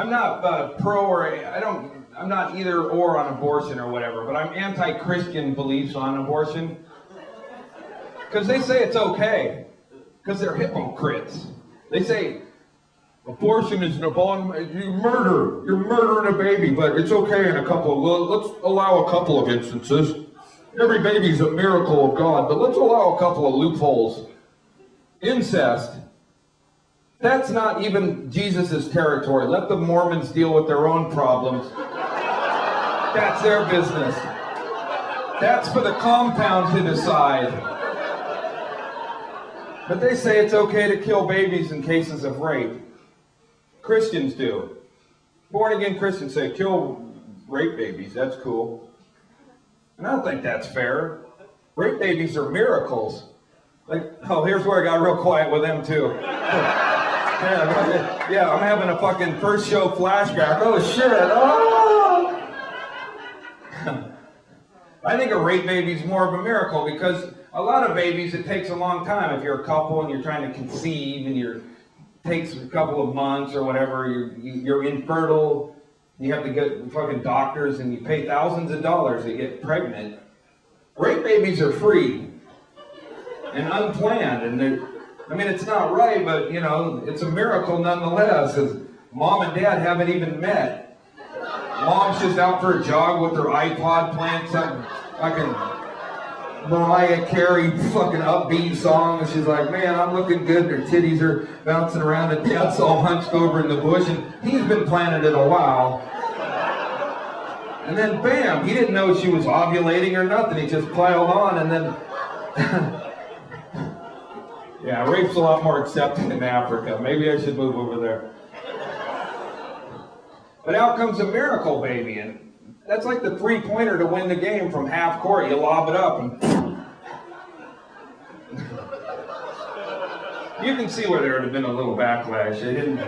I'm not pro or I'm not either or on abortion or whatever, but I'm anti-Christian beliefs on abortion. Because they say it's okay. Because they're hypocrites. They say abortion is an abomination. You're murdering a baby, but it's okay in let's allow a couple of instances. Every baby's a miracle of God, but let's allow a couple of loopholes. Incest. That's not even Jesus' territory. Let the Mormons deal with their own problems. That's their business. That's for the compound to decide. But they say it's okay to kill babies in cases of rape. Christians do. Born-again Christians say, kill rape babies, that's cool. And I don't think that's fair. Rape babies are miracles. Here's where I got real quiet with them too. Yeah, I'm having a fucking first show flashback. Oh shit, oh! I think a rape baby's more of a miracle because a lot of babies, it takes a long time. If you're a couple and you're trying to conceive and it takes a couple of months or whatever, you're infertile, you have to get fucking doctors and you pay thousands of dollars to get pregnant. Rape babies are free and unplanned, and it's not right, but it's a miracle nonetheless, because mom and dad haven't even met. Mom's just out for a jog with her iPod playing some fucking Mariah Carey fucking upbeat song, and she's like, man, I'm looking good, and her titties are bouncing around, and dad's all hunched over in the bush, and he's been planning it a while. And then bam, he didn't know she was ovulating or nothing, he just piled on, and then yeah, rape's a lot more accepted in Africa. Maybe I should move over there. But out comes a miracle baby, and that's like the three-pointer to win the game from half court. You lob it up, and you can see where there would have been a little backlash. They didn't.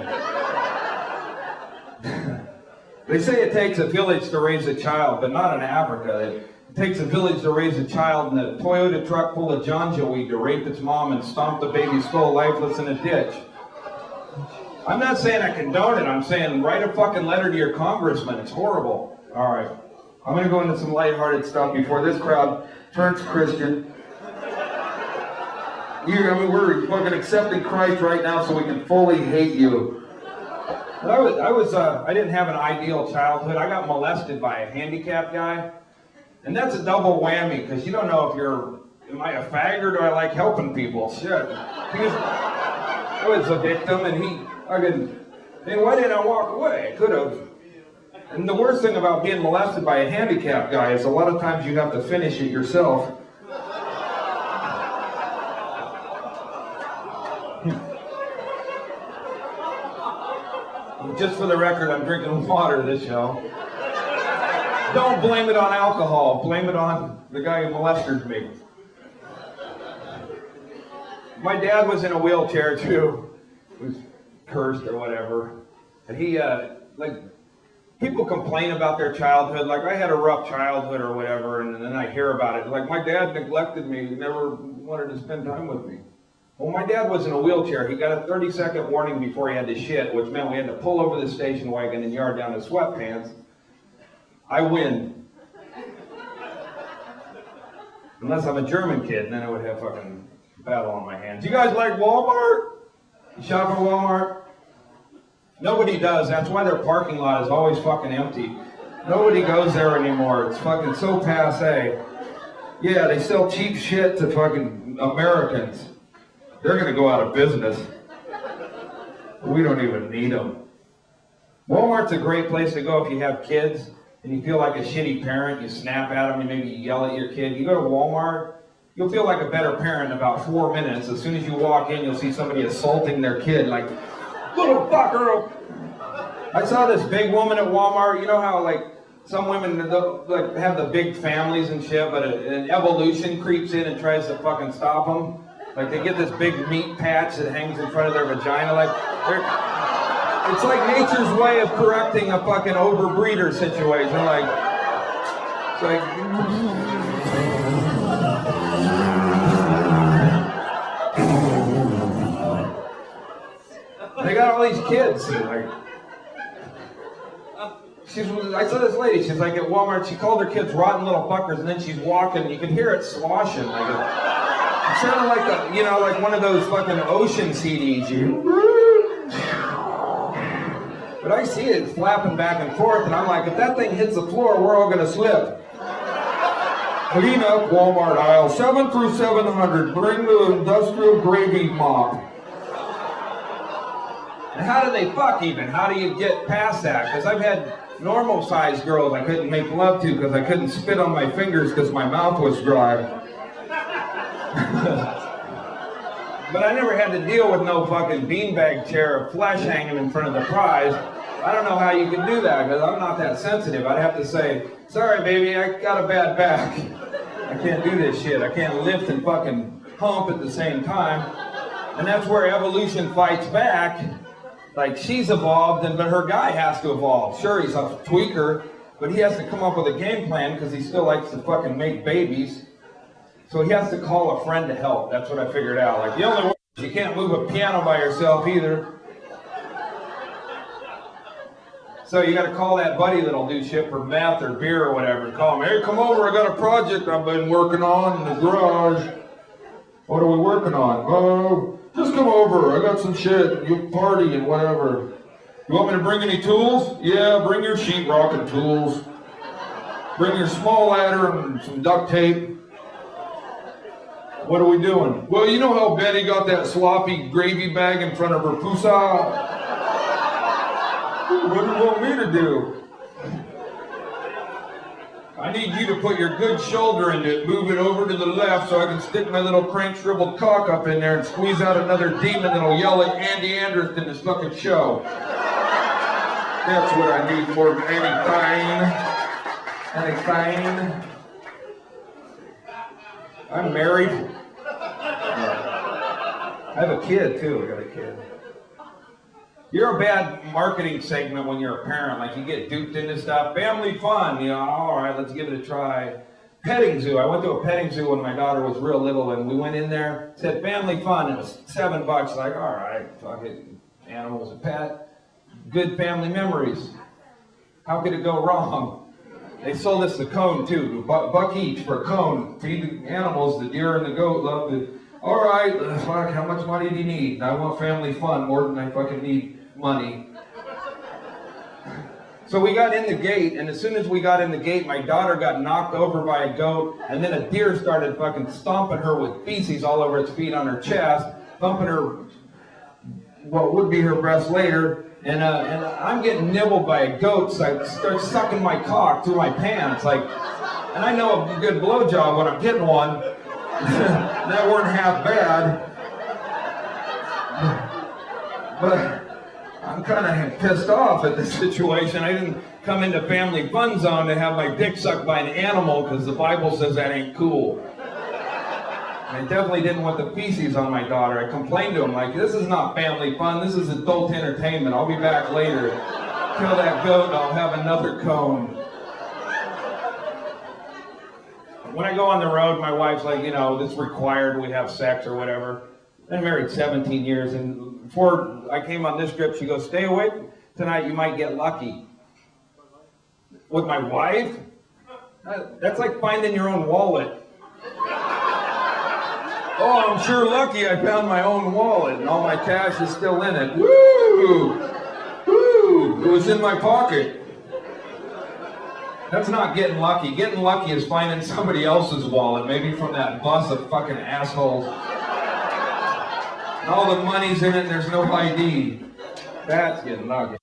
They say it takes a village to raise a child, but not in Africa. It takes a village to raise a child in a Toyota truck full of ganja weed to rape its mom and stomp the baby's skull lifeless in a ditch. I'm not saying I condone it. I'm saying write a fucking letter to your congressman. It's horrible. All right. I'm going to go into some lighthearted stuff before this crowd turns Christian. We're fucking accepting Christ right now so we can fully hate you. But I didn't have an ideal childhood. I got molested by a handicapped guy. And that's a double whammy, because you don't know if am I a fag or do I like helping people? Shit. I was a victim, and why didn't I walk away? I could have. And the worst thing about being molested by a handicapped guy is a lot of times you have to finish it yourself. Just for the record, I'm drinking water this show. Don't blame it on alcohol. Blame it on the guy who molested me. My dad was in a wheelchair too. He was cursed or whatever. And he, people complain about their childhood. Like, I had a rough childhood or whatever, and then I hear about it. Like, my dad neglected me. He never wanted to spend time with me. Well, my dad was in a wheelchair. He got a 30-second warning before he had to shit, which meant we had to pull over the station wagon and yard down his sweatpants. I win. Unless I'm a German kid, and then I would have fucking battle on my hands. You guys like Walmart? You shop at Walmart? Nobody does. That's why their parking lot is always fucking empty. Nobody goes there anymore. It's fucking so passe. Yeah, they sell cheap shit to fucking Americans. They're gonna go out of business. We don't even need them. Walmart's a great place to go if you have kids and you feel like a shitty parent. You snap at them, you maybe yell at your kid. You go to Walmart, you'll feel like a better parent in about 4 minutes. As soon as you walk in, you'll see somebody assaulting their kid, like, little fucker. I saw this big woman at Walmart. You know how, like, some women like have the big families and shit, but an evolution creeps in and tries to fucking stop them. Like, they get this big meat patch that hangs in front of their vagina. Like, it's like nature's way of correcting a fucking overbreeder situation. Like, it's like, they got all these kids. Like, I saw this lady, she's like at Walmart, she called her kids rotten little fuckers, and then she's walking, you can hear it sloshing. Like it sounded like like one of those fucking ocean CDs. But I see it flapping back and forth, and I'm like, if that thing hits the floor, we're all gonna slip. Clean up Walmart aisle 7 through 700. Bring the industrial gravy mop. And how do they fuck even? How do you get past that? Because I've had normal sized girls I couldn't make love to because I couldn't spit on my fingers because my mouth was dry. But I never had to deal with no fucking beanbag chair of flesh hanging in front of the prize. I don't know how you can do that because I'm not that sensitive. I'd have to say, sorry baby, I got a bad back. I can't do this shit. I can't lift and fucking pump at the same time. And that's where evolution fights back. Like, she's evolved, but her guy has to evolve. Sure, he's a tweaker, but he has to come up with a game plan because he still likes to fucking make babies. So he has to call a friend to help. That's what I figured out. Like, the only way is you can't move a piano by yourself either. So you got to call that buddy that'll do shit for meth or beer or whatever. Call him, hey, come over, I got a project I've been working on in the garage. What are we working on? Oh, just come over, I got some shit, you party and whatever. You want me to bring any tools? Yeah, bring your sheetrock and tools. Bring your small ladder and some duct tape. What are we doing? Well, you know how Betty got that sloppy gravy bag in front of her pusa? What do you want me to do? I need you to put your good shoulder into it, move it over to the left so I can stick my little crank shriveled cock up in there and squeeze out another demon that'll yell at Andy Andrist in his fucking show. That's what I need more than anything. Anything. I'm married. I have a kid too. I got a kid. You're a bad marketing segment when you're a parent. Like, you get duped into stuff. Family fun, all right, let's give it a try. Petting zoo. I went to a petting zoo when my daughter was real little, and we went in there, said family fun. It was $7. Like, all right, fuck it. Animal's a pet. Good family memories. How could it go wrong? They sold us the cone too, $1 each for a cone. Feed the animals, the deer and the goat love it. All right, fuck, how much money do you need? I want family fun more than I fucking need money. So we got in the gate, and as soon as we got in the gate, my daughter got knocked over by a goat, and then a deer started fucking stomping her with feces all over its feet on her chest, thumping her, what would be her breast later, and I'm getting nibbled by a goat, so I start sucking my cock through my pants, like, and I know a good blowjob when I'm getting one. That weren't half bad. But I'm kind of pissed off at this situation. I didn't come into family fun zone to have my dick sucked by an animal because the Bible says that ain't cool. And I definitely didn't want the feces on my daughter. I complained to him like, this is not family fun, this is adult entertainment. I'll be back later. Kill that goat and I'll have another cone. When I go on the road, my wife's like, it's required we have sex or whatever. I've been married 17 years, and before I came on this trip, she goes, stay awake tonight, you might get lucky. With my wife? That's like finding your own wallet. Oh, I'm sure lucky I found my own wallet, and all my cash is still in it. Woo! Woo! It was in my pocket. That's not getting lucky. Getting lucky is finding somebody else's wallet, maybe from that bus of fucking assholes. And all the money's in it and there's no ID. That's getting lucky.